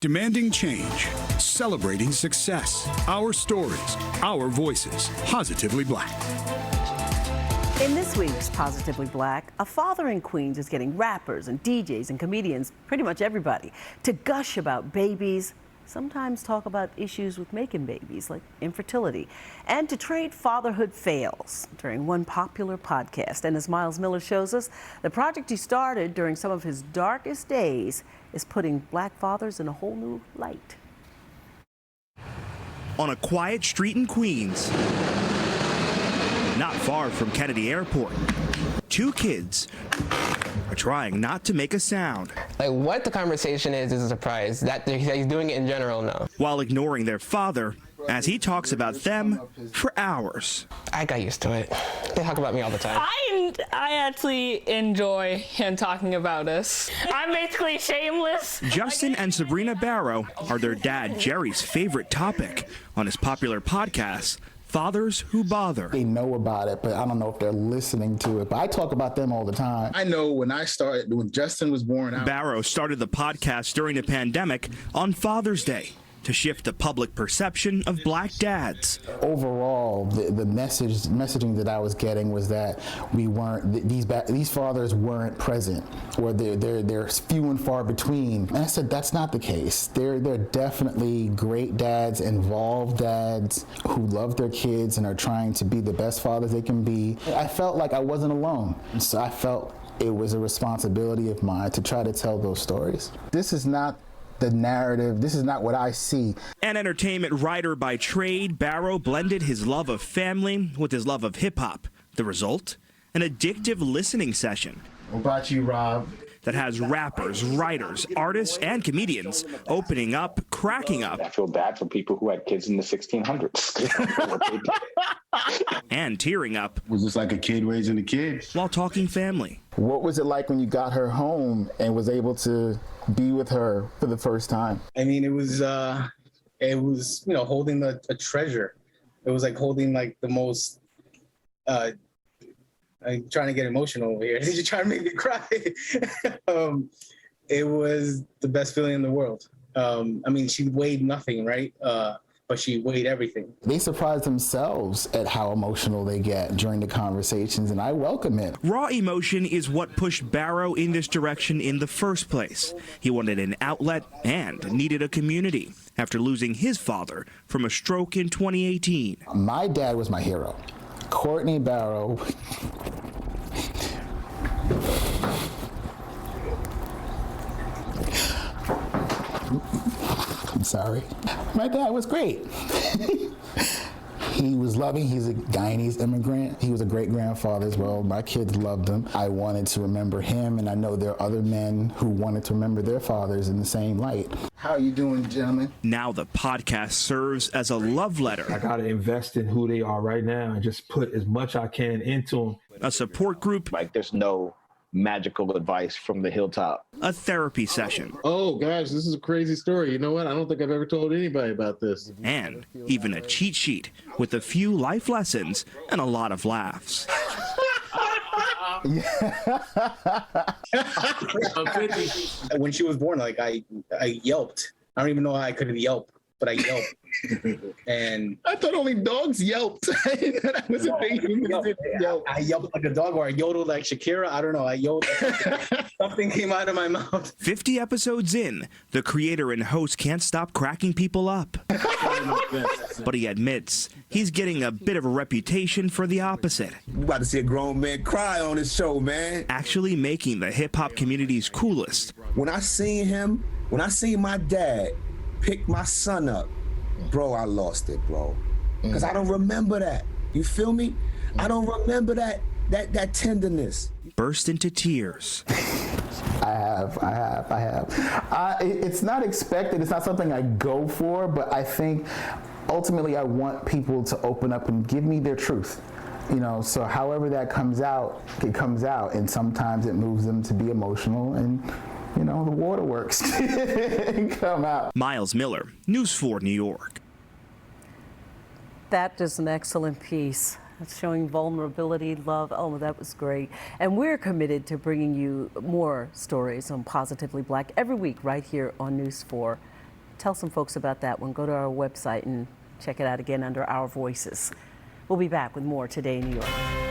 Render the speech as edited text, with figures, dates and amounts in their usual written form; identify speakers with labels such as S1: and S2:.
S1: Demanding change, celebrating success, our stories, our voices, Positively Black.
S2: In this week's Positively Black, a father in Queens is getting rappers and DJs and comedians, pretty much everybody, to gush about babies, sometimes talk about issues with making babies, like infertility, and to trade fatherhood fails during one popular podcast. And as Miles Miller shows us, the project he started during some of his darkest days is putting black fathers in a whole new light.
S3: On a quiet street in Queens, not far from Kennedy Airport, two kids are trying not to make a sound.
S4: Like, what the conversation is a surprise. That he's doing it in general now.
S3: While ignoring their father as he talks about them for hours.
S4: I got used to it. They talk about me all the time.
S5: I actually enjoy him talking about us. I'm basically shameless.
S3: Justin and Sabrina Barrow are their dad Jerry's favorite topic on his popular podcast, Fathers Who Bother.
S6: They know about it, but I don't know if they're listening to it. But I talk about them all the time.
S7: I know when Justin was born.
S3: Barrow started the podcast during the pandemic on Father's Day to shift the public perception of black dads.
S6: Overall, the messaging that I was getting was that we weren't, these fathers weren't present, or they're few and far between. And I said, that's not the case. They're definitely great dads, involved dads who love their kids and are trying to be the best fathers they can be. I felt like I wasn't alone. So I felt it was a responsibility of mine to try to tell those stories. This is not the narrative. This is not what I see.
S3: An entertainment writer by trade, Barrow blended his love of family with his love of hip-hop. The result? An addictive listening session.
S7: What about you, Rob?
S3: That has rappers, writers, artists, and comedians opening up, cracking up.
S8: I feel bad for people who had kids in the 1600s.
S3: And tearing up.
S7: Was this like a kid raising a kid?
S3: While talking family.
S6: What was it like when you got her home and was able to be with her for the first time?
S9: I mean, it was holding a treasure. It was like holding like the most, I'm trying to get emotional over here. You're trying to make me cry. It was the best feeling in the world. I mean, she weighed nothing, right? But she weighed everything.
S6: They surprise themselves at how emotional they get during the conversations, and I welcome it.
S3: Raw emotion is what pushed Barrow in this direction in the first place. He wanted an outlet and needed a community after losing his father from a stroke in 2018.
S6: My dad was my hero. Courtney Barrow. I'm sorry. My dad was great. He was loving. He's a Guyanese immigrant. He was a great grandfather as well. My kids loved him. I wanted to remember him, and I know there are other men who wanted to remember their fathers in the same light.
S7: How are you doing, gentlemen?
S3: Now the podcast serves as a love letter.
S10: I got to invest in who they are right now and just put as much I can into them.
S3: A support group.
S8: Like, there's no magical advice from the hilltop.
S3: A therapy session.
S11: Oh gosh, this is a crazy story. You know what? I don't think I've ever told anybody about this.
S3: And even a cheat sheet with a few life lessons and a lot of laughs.
S9: When she was born, like I yelped. I don't even know how I could have yelped, but I yelped. And
S7: I thought only dogs yelped. I was a big yelp.
S9: I yelped like a dog, or I yodeled like Shakira. I don't know. I yelled. Something came out of my mouth.
S3: 50 episodes in, the creator and host can't stop cracking people up. But he admits he's getting a bit of a reputation for the opposite.
S12: We about to see a grown man cry on this show, man.
S3: Actually making the hip-hop community's coolest.
S12: When I seen my dad pick my son up, bro, I lost it, bro. Because I don't remember that. You feel me? I don't remember that tenderness.
S3: Burst into tears.
S6: I have. It's not expected. It's not something I go for, but I think ultimately I want people to open up and give me their truth. You know, so however that comes out, it comes out. And sometimes it moves them to be emotional, and you know, the waterworks come out.
S3: Miles Miller, News 4 New York.
S2: That is an excellent piece. It's showing vulnerability, love. Oh, that was great. And we're committed to bringing you more stories on Positively Black every week right here on News 4. tell some folks about that one. Go to our website and check it out again under Our Voices. We'll be back with more Today in New York.